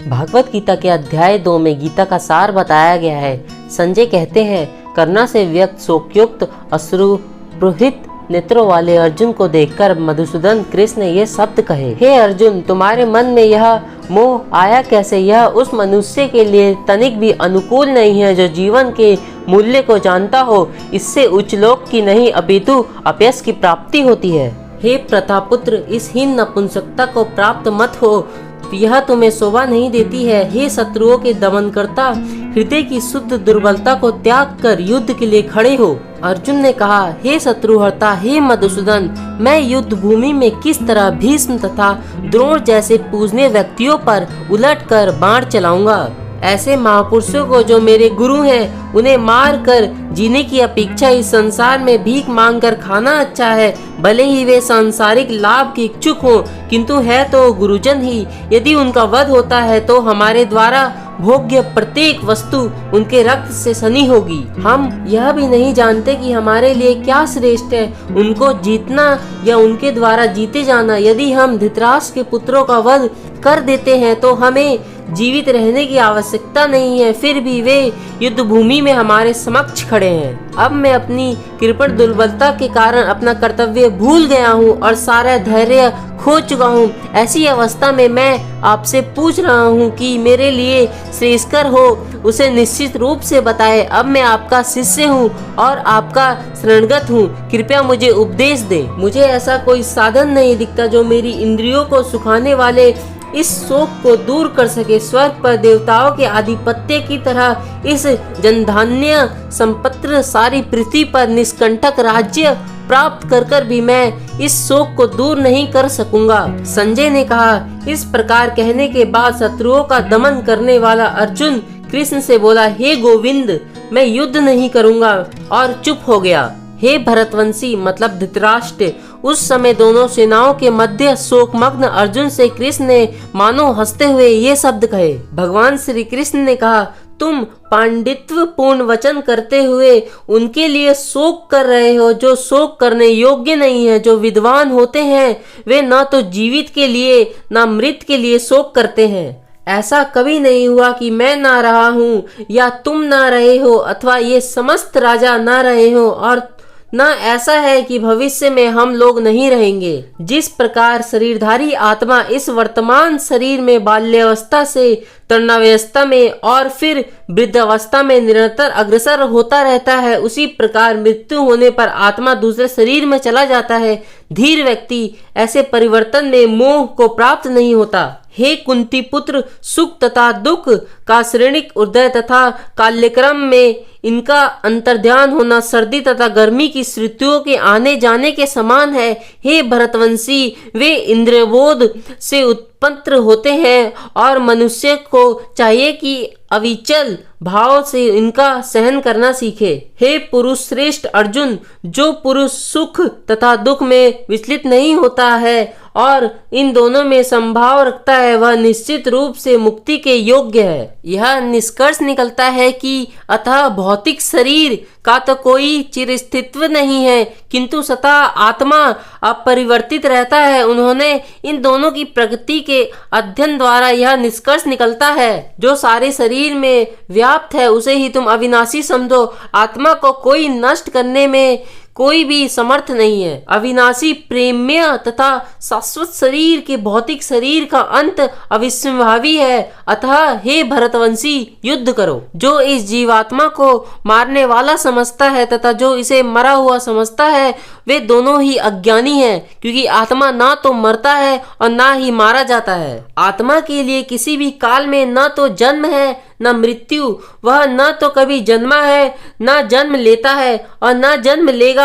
भागवत गीता के अध्याय 2 में गीता का सार बताया गया है। संजय कहते हैं, करुणा से व्यक्त शोकयुक्त अश्रुप्रहित नेत्रों वाले अर्जुन को देखकर मधुसूदन कृष्ण ने ये शब्द कहे, हे अर्जुन, तुम्हारे मन में यह मोह आया कैसे? यह उस मनुष्य के लिए तनिक भी अनुकूल नहीं है जो जीवन के मूल्य को जानता हो। इससे उच्च लोक की नहीं अपितु अपयश की प्राप्ति होती है। हे प्रतापुत्र, इस हीन नपुंसकता को प्राप्त मत हो, यह तुम्हें शोभा नहीं देती है। हे शत्रुओं के दमन करता, हृदय की शुद्ध दुर्बलता को त्याग कर युद्ध के लिए खड़े हो। अर्जुन ने कहा, हे शत्रुहर्ता, हे मधुसूदन, मैं युद्ध भूमि में किस तरह भीष्म तथा द्रोण जैसे पूजनीय व्यक्तियों पर उलट कर बाण चलाऊंगा। ऐसे महापुरुषों को जो मेरे गुरु हैं, उन्हें मार कर जीने की अपेक्षा इस संसार में भीख मांग कर खाना अच्छा है। भले ही वे सांसारिक लाभ के इच्छुक हों, किंतु है तो गुरुजन ही। यदि उनका वध होता है तो हमारे द्वारा भोग्य प्रत्येक वस्तु उनके रक्त से सनी होगी। हम यह भी नहीं जानते कि हमारे लिए क्या श्रेष्ठ है, उनको जीतना या उनके द्वारा जीते जाना। यदि हम धृतराष्ट्र के पुत्रों का वध कर देते हैं तो हमें जीवित रहने की आवश्यकता नहीं है, फिर भी वे युद्ध भूमि में हमारे समक्ष खड़े हैं। अब मैं अपनी कृपण दुर्बलता के कारण अपना कर्तव्य भूल गया हूँ और सारा धैर्य खो चुका हूँ। ऐसी अवस्था में मैं आपसे पूछ रहा हूँ कि मेरे लिए श्रेयस्कर हो उसे निश्चित रूप से बताए। अब मैं आपका शिष्य हूँ और आपका शरणगत हूँ, कृपया मुझे उपदेश दे। मुझे ऐसा कोई साधन नहीं दिखता जो मेरी इंद्रियों को सुखाने वाले इस शोक को दूर कर सके। स्वर्ग पर देवताओं के आधिपत्य की तरह इस जनधान्य संपत्र सारी पृथ्वी पर निष्कंटक राज्य प्राप्त कर भी मैं इस शोक को दूर नहीं कर सकूंगा। संजय ने कहा, इस प्रकार कहने के बाद शत्रुओं का दमन करने वाला अर्जुन कृष्ण से बोला, हे गोविंद, मैं युद्ध नहीं करूंगा, और चुप हो गया। हे भरतवंशी मतलब धृतराष्ट्र, उस समय दोनों सेनाओं के मध्य शोकमग्न अर्जुन से कृष्ण ने मानो हंसते हुए ये शब्द कहे। भगवान श्री कृष्ण ने कहा, तुम पांडित्य पूर्ण वचन करते हुए उनके लिए शोक कर रहे हो जो शोक करने योग्य नहीं है। जो विद्वान होते हैं वे न तो जीवित के लिए न मृत के लिए शोक करते हैं। ऐसा कभी नहीं हुआ कि मैं ना रहा हूँ या तुम ना रहे हो अथवा ये समस्त राजा ना रहे हो, और न ऐसा है कि भविष्य में हम लोग नहीं रहेंगे। जिस प्रकार शरीरधारी आत्मा इस वर्तमान शरीर में बाल्यावस्था से तरुणावस्था में और फिर वृद्धावस्था में निरंतर अग्रसर होता रहता है, उसी प्रकार मृत्यु होने पर आत्मा दूसरे शरीर में चला जाता है। धीर व्यक्ति ऐसे परिवर्तन में मोह को प्राप्त नहीं होता। हे कुंती पुत्र, सुख तथा दुख का श्रेणिक उदय तथा काल्यक्रम में इनका अंतर्ध्यान होना सर्दी तथा गर्मी की ऋतुओं के आने जाने के समान है। हे भरतवंशी, वे इंद्रियबोध से उत्पन्न होते हैं और मनुष्य को चाहिए कि अविचल भाव से इनका सहन करना सीखे। हे पुरुष श्रेष्ठ अर्जुन, जो पुरुष सुख तथा दुख में विचलित नहीं होता है और इन दोनों में संभाव रखता है, वह निश्चित रूप से मुक्ति के योग्य है। यह निष्कर्ष निकलता है कि अतः भौतिक शरीर का तो कोई चिरस्थित्व नहीं है, किंतु सदा आत्मा अपरिवर्तित रहता है। उन्होंने इन दोनों की प्रकृति के अध्ययन द्वारा यह निष्कर्ष निकलता है, जो सारे शरीर में व्याप्त है उसे ही तुम अविनाशी समझो। आत्मा को कोई नष्ट करने में कोई भी समर्थ नहीं है। अविनाशी प्रेम्य तथा शाश्वत शरीर के भौतिक शरीर का अंत अविस्मृति है। अतः हे भरतवंशी, युद्ध करो। जो इस जीवात्मा को मारने वाला समझता है तथा जो इसे मरा हुआ समझता है, वे दोनों ही अज्ञानी हैं, क्योंकि आत्मा ना तो मरता है और ना ही मारा जाता है। आत्मा के लिए किसी भी काल में न तो जन्म है न मृत्यु। वह न तो कभी जन्मा है न जन्म लेता है और न जन्म लेगा।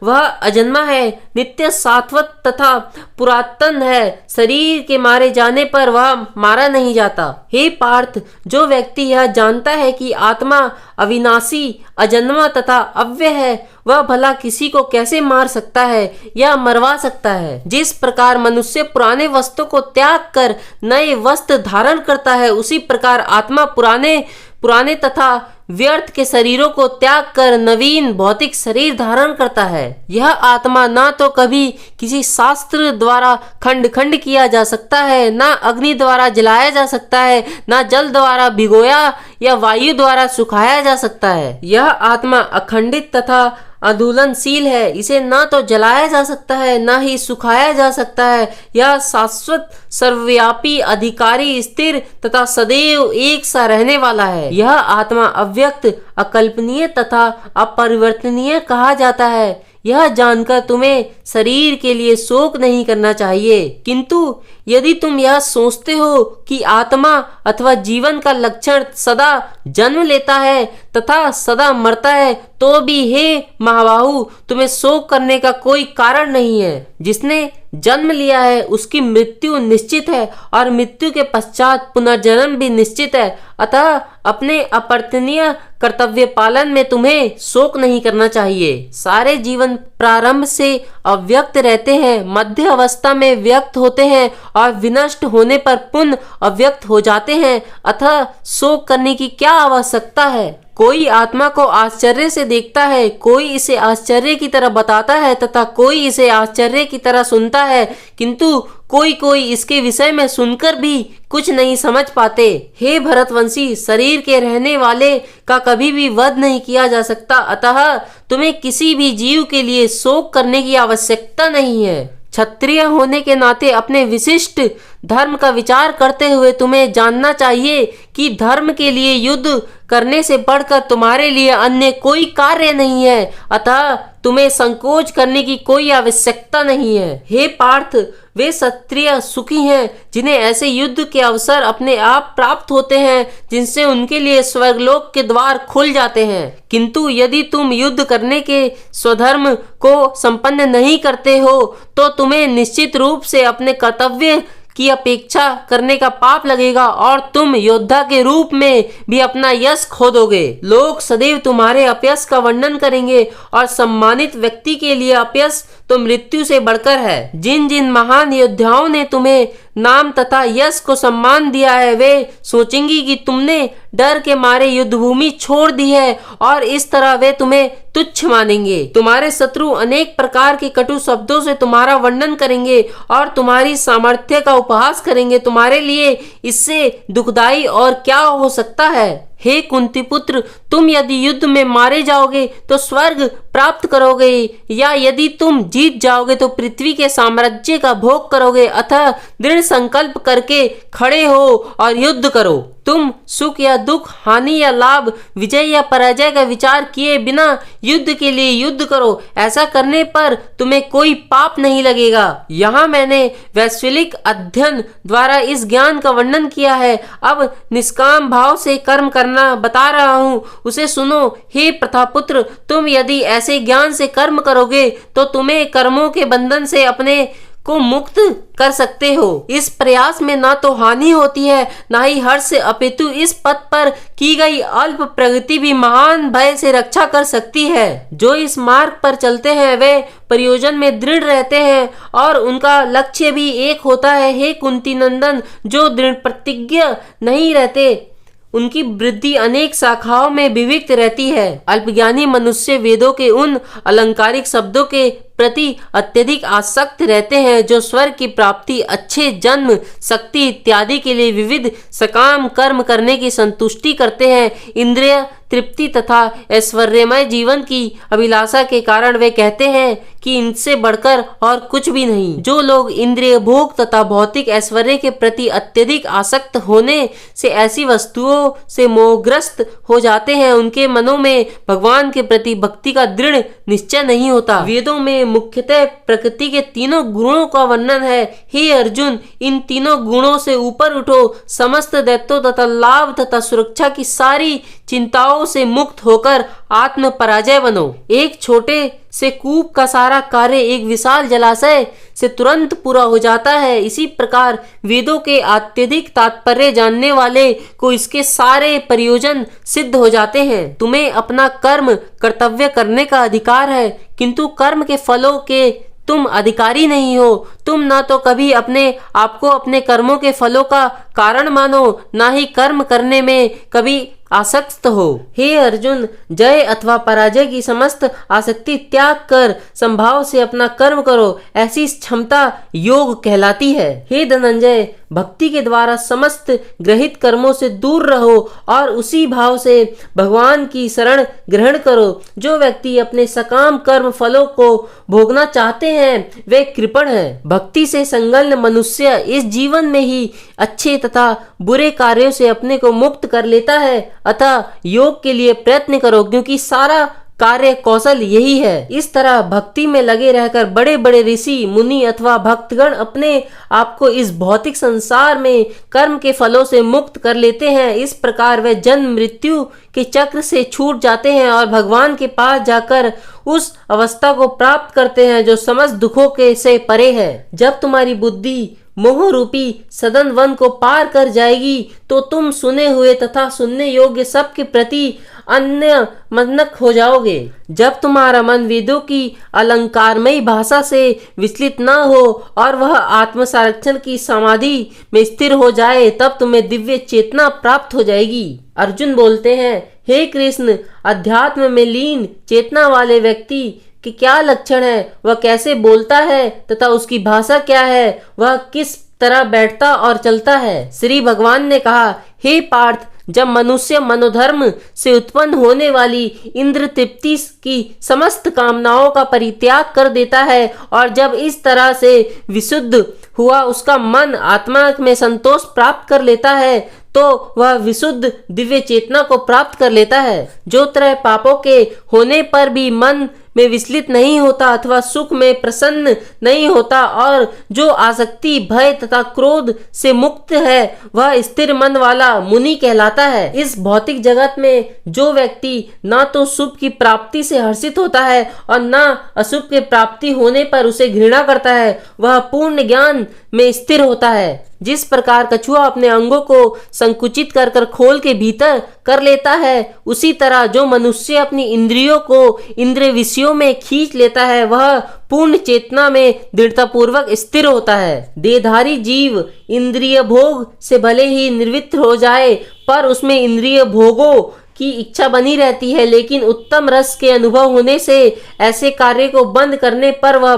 वह अजन्मा है, नित्य शाश्वत तथा पुरातन है। शरीर के मारे जाने पर वह मारा नहीं जाता। हे पार्थ, जो व्यक्ति यह जानता है कि आत्मा अविनाशी, अजन्मा तथा अव्यय है, वह भला किसी को कैसे मार सकता है या मरवा सकता है। जिस प्रकार मनुष्य पुराने वस्त्र को त्याग कर नए वस्त्र धारण करता है, उसी प्रकार आत्मा पुराने तथा व्यर्थ के शरीरों को त्याग कर नवीन भौतिक शरीर धारण करता है। यह आत्मा ना तो कभी किसी शास्त्र द्वारा खंड खंड किया जा सकता है, ना अग्नि द्वारा जलाया जा सकता है, ना जल द्वारा भिगोया या वायु द्वारा सुखाया जा सकता है। यह आत्मा अखंडित तथा अदूलनशील है। इसे ना तो जलाया जा सकता है, ना ही सुखाया जा सकता है। यह शाश्वत, सर्वव्यापी, अधिकारी, स्थिर तथा सदैव एक सा रहने वाला है। यह आत्मा अव्यक्त, अकल्पनीय तथा अपरिवर्तनीय कहा जाता है। यह जानकर तुम्हें शरीर के लिए शोक नहीं करना चाहिए, किंतु यदि तुम यह सोचते हो कि आत्मा अथवा जीवन का लक्षण सदा जन्म लेता है तथा सदा मरता है, तो भी हे महाबाहु, तुम्हें शोक करने का कोई कारण नहीं है। जिसने जन्म लिया है उसकी मृत्यु निश्चित है और मृत्यु के पश्चात पुनर्जन्म भी निश्चित है। अतः अपने अपरिवर्तनीय कर्तव्य पालन में तुम्हें शोक नहीं करना चाहिए। सारे जीवन प्रारंभ से अव्यक्त रहते हैं, मध्य अवस्था में व्यक्त होते हैं और विनष्ट होने पर पुनः अव्यक्त हो जाते हैं। अतः शोक करने की क्या आवश्यकता है? कोई आत्मा को आश्चर्य से देखता है, कोई इसे आश्चर्य की तरह बताता है तथा कोई इसे आश्चर्य की तरह सुनता है, किंतु कोई इसके विषय में सुनकर भी कुछ नहीं समझ पाते। हे भरतवंशी, शरीर के रहने वाले का कभी भी वध नहीं किया जा सकता, अतः तुम्हें किसी भी जीव के लिए शोक करने की आवश्यकता नहीं है। क्षत्रिय होने के नाते अपने विशिष्ट धर्म का विचार करते हुए तुम्हें जानना चाहिए कि धर्म के लिए युद्ध करने से बढ़कर तुम्हारे लिए अन्य कोई कार्य नहीं है, अतः तुम्हें संकोच करने की कोई आवश्यकता नहीं है। हे पार्थ, वे क्षत्रिय सुखी हैं जिन्हें ऐसे युद्ध के अवसर अपने आप प्राप्त होते हैं, जिनसे उनके लिए स्वर्गलोक के द्वार खुल जाते हैं। किंतु यदि तुम युद्ध करने के स्वधर्म को संपन्न नहीं करते हो, तो तुम्हें निश्चित रूप से अपने कर्तव्य की अपेक्षा करने का पाप लगेगा और तुम योद्धा के रूप में भी अपना यश खो दोगे। लोग सदैव तुम्हारे अपयश का वर्णन करेंगे और सम्मानित व्यक्ति के लिए अपयश तो मृत्यु से बढ़कर है। जिन जिन महान योद्धाओं ने तुम्हें नाम तथा यश को सम्मान दिया है, वे सोचेंगी कि तुमने डर के मारे युद्धभूमि छोड़ दी है और इस तरह वे तुम्हें तुच्छ मानेंगे। तुम्हारे शत्रु अनेक प्रकार के कटु शब्दों से तुम्हारा वर्णन करेंगे और तुम्हारी सामर्थ्य का उपहास करेंगे। तुम्हारे लिए इससे दुखदाई और क्या हो सकता है? हे कुंती पुत्र, तुम यदि युद्ध में मारे जाओगे तो स्वर्ग प्राप्त करोगे, या यदि तुम जीत जाओगे तो पृथ्वी के साम्राज्य का भोग करोगे। अतः दृढ़ संकल्प करके खड़े हो और युद्ध करो। तुम सुख या दुख, हानि या लाभ, विजय या पराजय का विचार किए बिना युद्ध के लिए युद्ध करो। ऐसा करने पर तुम्हें कोई पाप नहीं लगेगा। यहाँ मैंने वैश्विक अध्ययन द्वारा इस ज्ञान का वर्णन किया है। अब निष्काम भाव से कर्म करना बता रहा हूँ, उसे सुनो। हे प्रथापुत्र, तुम यदि ऐसे ज्ञान से कर्म करोगे तो तुम्हें कर्मों के बंधन से अपने को मुक्त कर सकते हो। इस प्रयास में ना तो हानि होती है, ना ही हर्ष, अपितु इस पथ पर की गई अल्प प्रगति भी महान भय से रक्षा कर सकती है। जो इस मार्ग पर चलते हैं वे प्रयोजन में दृढ़ रहते हैं और उनका लक्ष्य भी एक होता है। हे कुंती नंदन, जो दृढ़ प्रतिज्ञ नहीं रहते उनकी वृद्धि अनेक शाखाओं में विविक्त रहती है। अल्पज्ञानी मनुष्य वेदों के उन अलंकारिक शब्दों के प्रति अत्यधिक आसक्त रहते हैं जो स्वर्ग की प्राप्ति, अच्छे जन्म, शक्ति इत्यादि के लिए विविध सकाम कर्म करने की संतुष्टि करते हैं। इंद्रिय तृप्ति तथा ऐश्वर्यमय जीवन की अभिलाषा के कारण वे कहते हैं कि इनसे बढ़कर और कुछ भी नहीं। जो लोग इंद्रिय भोग तथा भौतिक ऐश्वर्य के प्रति अत्यधिक आसक्त होने से ऐसी वस्तुओं से मोहग्रस्त हो जाते हैं, उनके मनों में भगवान के प्रति भक्ति का दृढ़ निश्चय नहीं होता। वेदों में मुख्यतः प्रकृति के तीनों गुणों का वर्णन है। हे अर्जुन, इन तीनों गुणों से ऊपर उठो। समस्त दैत्यों तथा लाभ तथा सुरक्षा की सारी चिंताओं से मुक्त होकर आत्म पराजय बनो। एक छोटे से कूप का सारा कार्य एक विशाल जलाशय से तुरंत पूरा हो जाता है। इसी प्रकार वेदों के अत्यधिक तात्पर्य जानने वाले को इसके सारे प्रयोजन सिद्ध हो जाते हैं। तुम्हें अपना कर्म कर्तव्य करने का अधिकार है, किंतु कर्म के फलों के तुम अधिकारी नहीं हो। तुम ना तो कभी अपने आपको अपने कर्मों के फलों का कारण मानो, ना ही कर्म करने में कभी आसक्त हो। हे अर्जुन, जय अथवा पराजय की समस्त आसक्ति त्याग कर संभाव से अपना कर्म करो, ऐसी क्षमता योग कहलाती है। हे धनंजय, भक्ति के द्वारा समस्त ग्रहित कर्मों से दूर रहो और उसी भाव से भगवान की शरण ग्रहण करो। जो व्यक्ति अपने सकाम कर्म फलों को भोगना चाहते हैं वे कृपण हैं। भक्ति से संलग्न मनुष्य इस जीवन में ही अच्छे तथा बुरे कार्यों से अपने को मुक्त कर लेता है। अतः योग के लिए प्रयत्न करो, क्योंकि सारा कार्य कौशल यही है। इस तरह भक्ति में लगे रहकर बड़े बड़े ऋषि मुनि अथवा भक्तगण अपने आप को इस भौतिक संसार में कर्म के फलों से मुक्त कर लेते हैं। इस प्रकार वे जन्म मृत्यु के चक्र से छूट जाते हैं और भगवान के पास जाकर उस अवस्था को प्राप्त करते हैं जो समस्त दुखों के से परे है। जब तुम्हारी बुद्धि मोह रूपी सदन वन को पार कर जाएगी तो तुम सुने हुए तथा सुनने योग्य सब के प्रति अन्य मनक हो जाओगे। जब तुम्हारा मन वेदों की अलंकारमयी भाषा से विचलित न हो और वह आत्म संरक्षण की समाधि में स्थिर हो जाए, तब तुम्हें दिव्य चेतना प्राप्त हो जाएगी। अर्जुन बोलते हैं, हे कृष्ण, अध्यात्म में लीन चेतना वाले व्यक्ति कि क्या लक्षण है, वह कैसे बोलता है तथा उसकी भाषा क्या है, वह किस तरह बैठता और चलता है। श्री भगवान ने कहा, हे पार्थ, जब मनुष्य मनोधर्म से उत्पन्न होने वाली इंद्र तृप्ति की समस्त कामनाओं का परित्याग कर देता है और जब इस तरह से विशुद्ध हुआ उसका मन आत्मा में संतोष प्राप्त कर लेता है, तो वह विशुद्ध दिव्य चेतना को प्राप्त कर लेता है। जो तरह पापों के होने पर भी मन में विचलित नहीं होता अथवा सुख में प्रसन्न नहीं होता और जो आसक्ति भय तथा क्रोध से मुक्त है, वह स्थिर मन वाला मुनि कहलाता है। इस भौतिक जगत में जो व्यक्ति ना तो शुभ की प्राप्ति से हर्षित होता है और ना अशुभ की प्राप्ति होने पर उसे घृणा करता है, वह पूर्ण ज्ञान में स्थिर होता है। जिस प्रकार कछुआ अपने अंगों को संकुचित कर कर खोल के भीतर कर लेता है, उसी तरह जो मनुष्य अपनी इंद्रियों को इंद्रिय विषयों में खींच लेता है, वह पूर्ण चेतना में दृढ़तापूर्वक स्थिर होता है। देहधारी जीव इंद्रिय भोग से भले ही निवृत्त हो जाए, पर उसमें इंद्रिय भोगों की इच्छा बनी रहती है, लेकिन उत्तम रस के अनुभव होने से ऐसे कार्य को बंद करने पर वह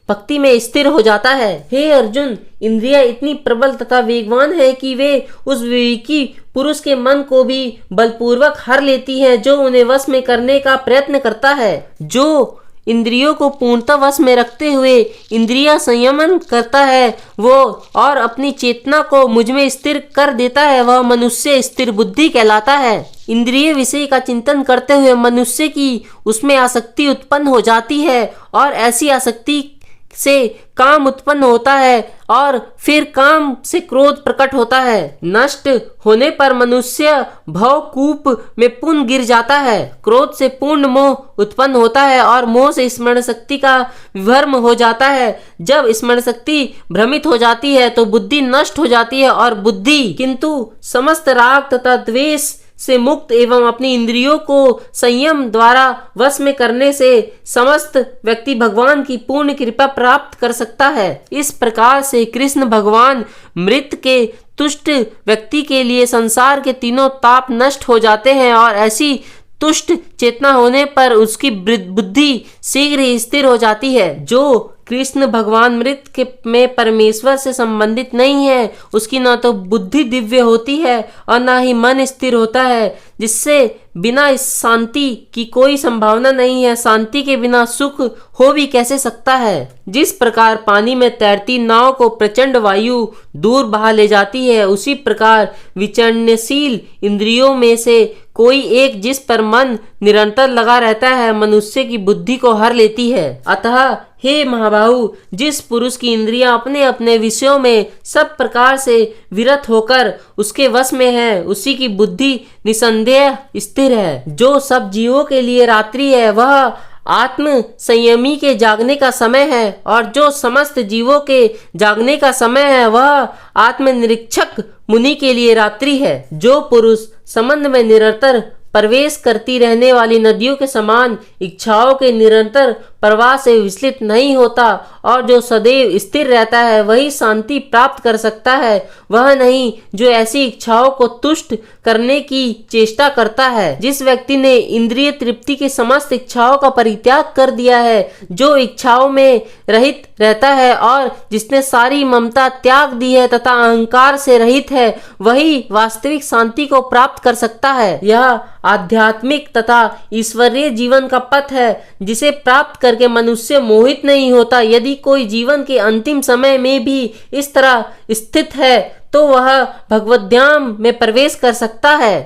भक्ति में स्थिर हो जाता है। हे अर्जुन, इंद्रियां इतनी प्रबल तथा वेगवान है कि वे उस विवेकी पुरुष के मन को भी बलपूर्वक हर लेती हैं जो उन्हें वश में करने का प्रयत्न करता है। जो इंद्रियों को पूर्णतः वश में रखते हुए इंद्रिया संयमन करता है वो और अपनी चेतना को मुझ में स्थिर कर देता है, वह मनुष्य स्थिर बुद्धि कहलाता है। इंद्रिय विषय का चिंतन करते हुए मनुष्य की उसमें आसक्ति उत्पन्न हो जाती है और ऐसी आसक्ति से काम उत्पन्न होता है और फिर काम से क्रोध प्रकट होता है। नष्ट होने पर मनुष्य भवकूप में पुनः गिर जाता है। क्रोध से पूर्ण मोह उत्पन्न होता है और मोह से स्मरण शक्ति का विभ्रम हो जाता है। जब स्मरण शक्ति भ्रमित हो जाती है तो बुद्धि नष्ट हो जाती है और बुद्धि किंतु समस्त राग तथा द्वेष से मुक्त एवं अपनी इंद्रियों को संयम द्वारा वश में करने से समस्त व्यक्ति भगवान की पूर्ण कृपा प्राप्त कर सकता है। इस प्रकार से कृष्ण भगवान मृत के तुष्ट व्यक्ति के लिए संसार के तीनों ताप नष्ट हो जाते हैं और ऐसी तुष्ट चेतना होने पर उसकी बुद्धि शीघ्र ही स्थिर हो जाती है। जो कृष्ण भगवान मृत के में परमेश्वर से संबंधित नहीं है, उसकी ना तो बुद्धि दिव्य होती है और ना ही मन स्थिर होता है, जिससे बिना इस शांति की कोई संभावना नहीं है। शांति के बिना सुख हो भी कैसे सकता है। जिस प्रकार पानी में तैरती नाव को प्रचंड वायु दूर बहा ले जाती है, उसी प्रकार विचरणशील इंद्रियों में से कोई एक जिस पर मन निरंतर लगा रहता है मनुष्य की बुद्धि को हर लेती है। अतः हे महाबाहु, जिस पुरुष की इंद्रियां अपने अपने विषयों में सब प्रकार से विरत होकर उसके वश में है, उसी की बुद्धि निसंदेह स्थिर है। जो सब जीवों के लिए रात्रि है वह आत्म संयमी के जागने का समय है और जो समस्त जीवों के जागने का समय है वह आत्मनिरीक्षक मुनि के लिए रात्रि है। जो पुरुष संबंध में निरंतर प्रवेश करती रहने वाली नदियों के समान इच्छाओं के निरंतर प्रवाह से विचलित नहीं होता और जो सदैव स्थिर रहता है वही शांति प्राप्त कर सकता है, वह नहीं जो ऐसी इच्छाओं को तुष्ट करने की चेष्टा करता है। जिस व्यक्ति ने इंद्रिय तृप्ति की समस्त इच्छाओं का परित्याग कर दिया है, जो इच्छाओं में रहित रहता है और जिसने सारी ममता त्याग दी है तथा अहंकार से रहित है, वही वास्तविक शांति को प्राप्त कर सकता है। यह आध्यात्मिक तथा ईश्वरीय जीवन का पथ है जिसे प्राप्त करके मनुष्य मोहित नहीं होता। यदि कोई जीवन के अंतिम समय में भी इस तरह स्थित है तो वह भगवद्धाम में प्रवेश कर सकता है।